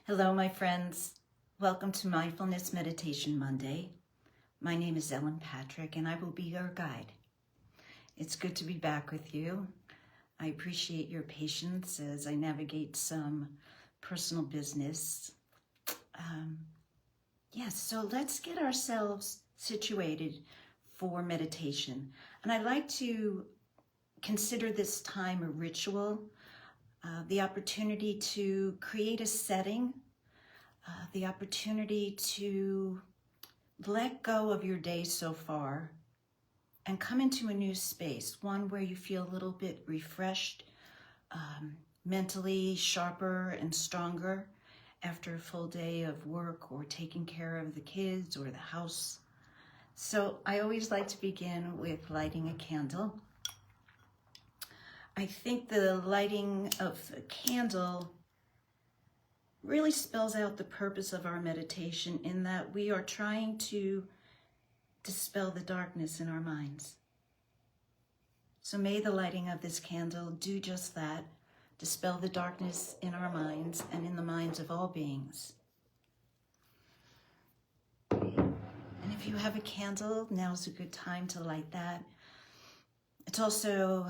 Hello, my friends. Welcome to Mindfulness Meditation Monday. My name is Ellen Patrick, and I will be your guide. It's good to be back with you. I appreciate your patience as I navigate some personal business. So let's get ourselves situated for meditation. And I like to consider this time a ritual, the opportunity to create a setting, the opportunity to let go of your day so far and come into a new space, one where you feel a little bit refreshed, mentally sharper and stronger after a full day of work or taking care of the kids or the house. So I always like to begin with lighting a candle. I think the lighting of a candle really spells out the purpose of our meditation in that we are trying to dispel the darkness in our minds. So may the lighting of this candle do just that, dispel the darkness in our minds and in the minds of all beings. And if you have a candle, now's a good time to light that. It's also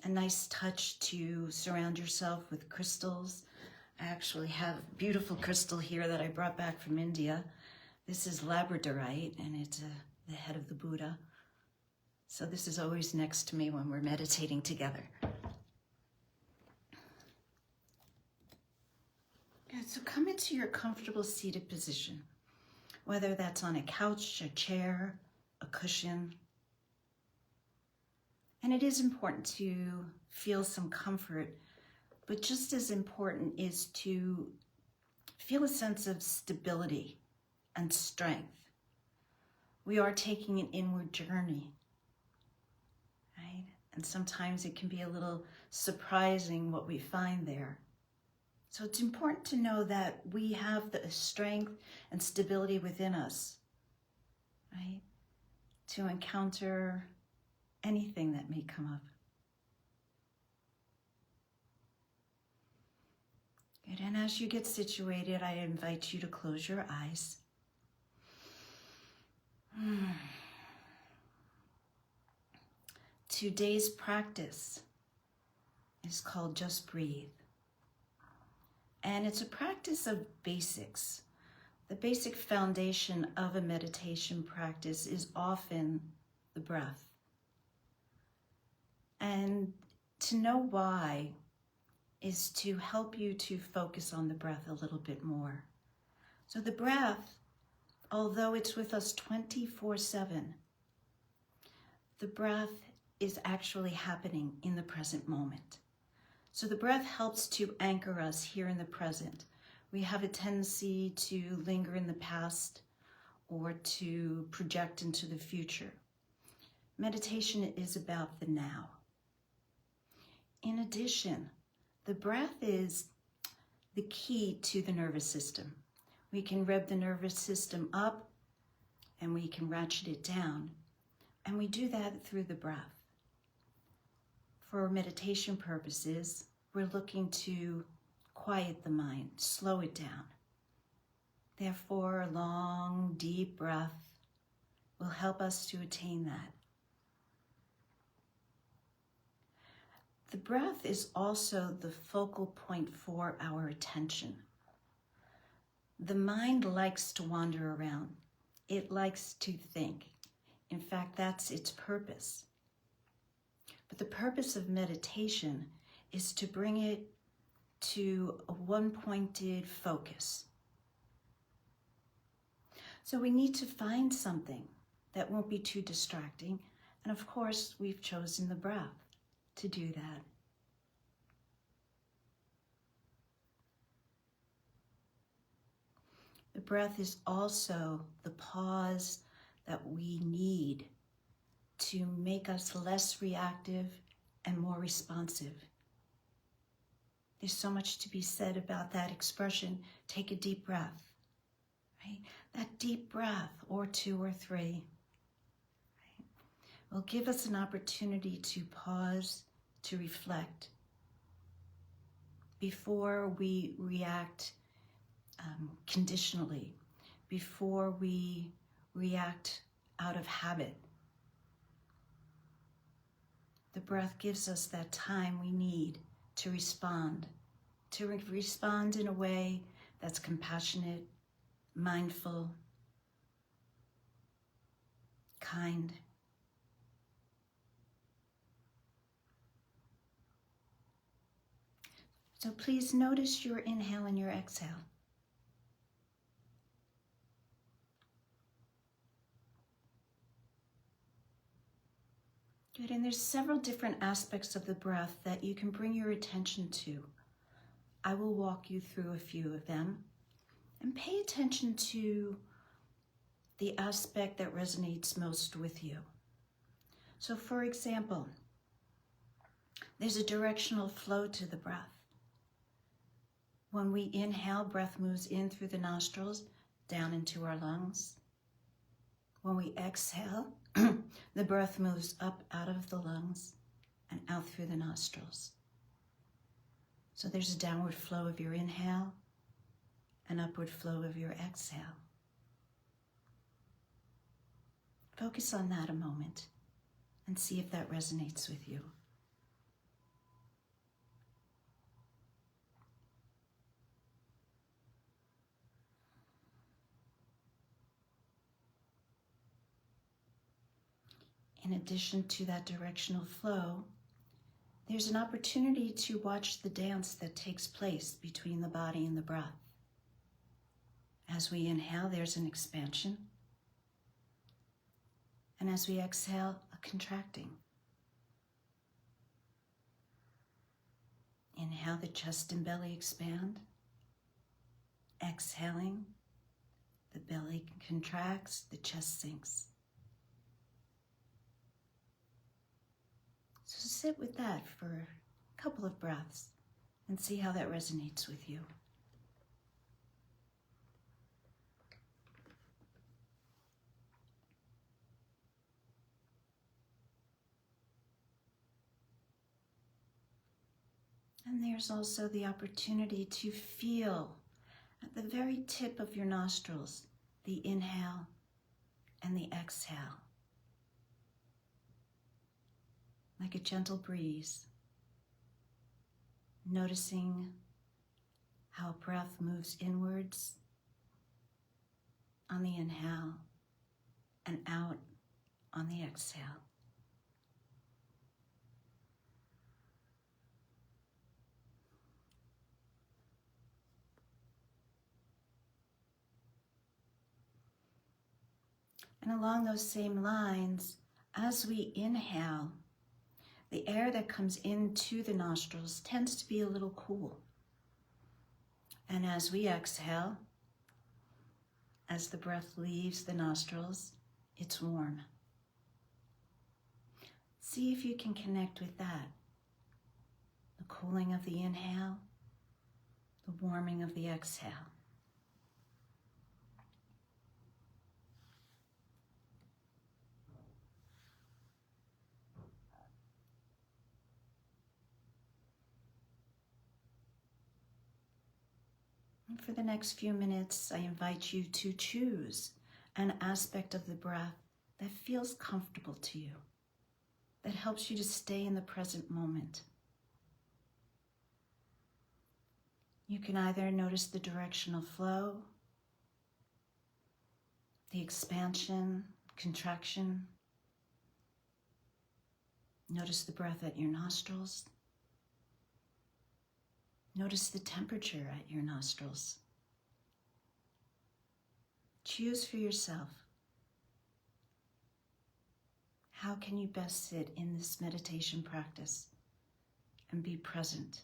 a nice touch to surround yourself with crystals. I actually have a beautiful crystal here that I brought back from India. This is labradorite, and it's the head of the Buddha. So this is always next to me when we're meditating together. Good, so come into your comfortable seated position, whether that's on a couch, a chair, a cushion. And it is important to feel some comfort, but just as important is to feel a sense of stability and strength. We are taking an inward journey, right? And sometimes it can be a little surprising what we find there. So it's important to know that we have the strength and stability within us, right? To encounter anything that may come up. Good. And as you get situated, I invite you to close your eyes. Today's practice is called Just Breathe. And it's a practice of basics. The basic foundation of a meditation practice is often the breath. And to know why is to help you to focus on the breath a little bit more. So the breath, although it's with us 24/7, the breath is actually happening in the present moment. So the breath helps to anchor us here in the present. We have a tendency to linger in the past or to project into the future. Meditation is about the now. In addition, the breath is the key to the nervous system. We can rev the nervous system up and we can ratchet it down. And we do that through the breath. For meditation purposes, we're looking to quiet the mind, slow it down. Therefore, a long, deep breath will help us to attain that. The breath is also the focal point for our attention. The mind likes to wander around. It likes to think. In fact, that's its purpose. But the purpose of meditation is to bring it to a one-pointed focus. So we need to find something that won't be too distracting. And of course, we've chosen the breath to do that. The breath is also the pause that we need to make us less reactive and more responsive. There's so much to be said about that expression, take a deep breath, right? That deep breath, or two or three, right, will give us an opportunity to pause, to reflect before we react conditionally, before we react out of habit. The breath gives us that time we need to respond in a way that's compassionate, mindful, kind. So please notice your inhale and your exhale. Good, and there's several different aspects of the breath that you can bring your attention to. I will walk you through a few of them, and pay attention to the aspect that resonates most with you. So for example, there's a directional flow to the breath. When we inhale, breath moves in through the nostrils, down into our lungs. When we exhale, the breath moves up out of the lungs and out through the nostrils. So there's a downward flow of your inhale, an upward flow of your exhale. Focus on that a moment and see if that resonates with you. In addition to that directional flow, there's an opportunity to watch the dance that takes place between the body and the breath. As we inhale, there's an expansion. And as we exhale, a contracting. Inhale, the chest and belly expand. Exhaling, the belly contracts, the chest sinks. So sit with that for a couple of breaths and see how that resonates with you. And there's also the opportunity to feel at the very tip of your nostrils the inhale and the exhale. Like a gentle breeze, noticing how breath moves inwards on the inhale and out on the exhale. And along those same lines, as we inhale, the air that comes into the nostrils tends to be a little cool. And as we exhale, as the breath leaves the nostrils, it's warm. See if you can connect with that. The cooling of the inhale, the warming of the exhale. And for the next few minutes, I invite you to choose an aspect of the breath that feels comfortable to you, that helps you to stay in the present moment. You can either notice the directional flow, the expansion, contraction. Notice the breath at your nostrils. Notice the temperature at your nostrils. Choose for yourself. How can you best sit in this meditation practice and be present?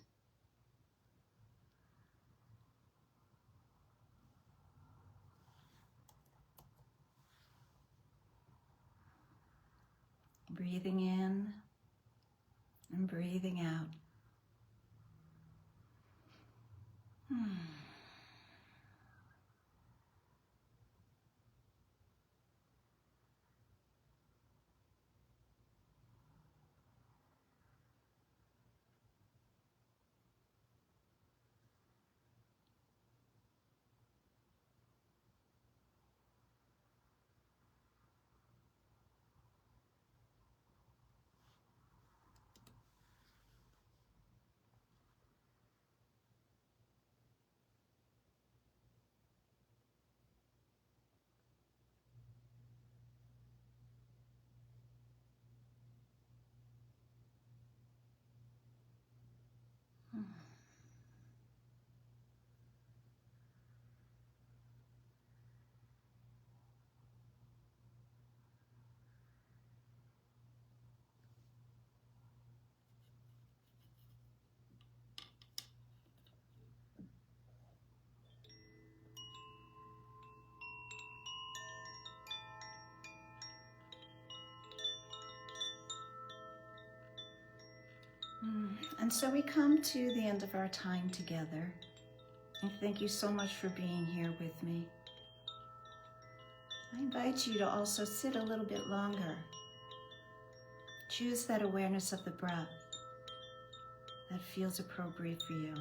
Breathing in and breathing out. And so we come to the end of our time together. And thank you so much for being here with me. I invite you to also sit a little bit longer. Choose that awareness of the breath that feels appropriate for you.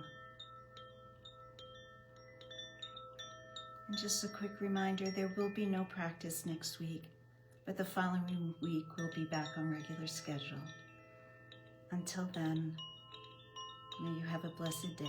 And just a quick reminder, there will be no practice next week, but the following week we'll be back on regular schedule. Until then, may you have a blessed day.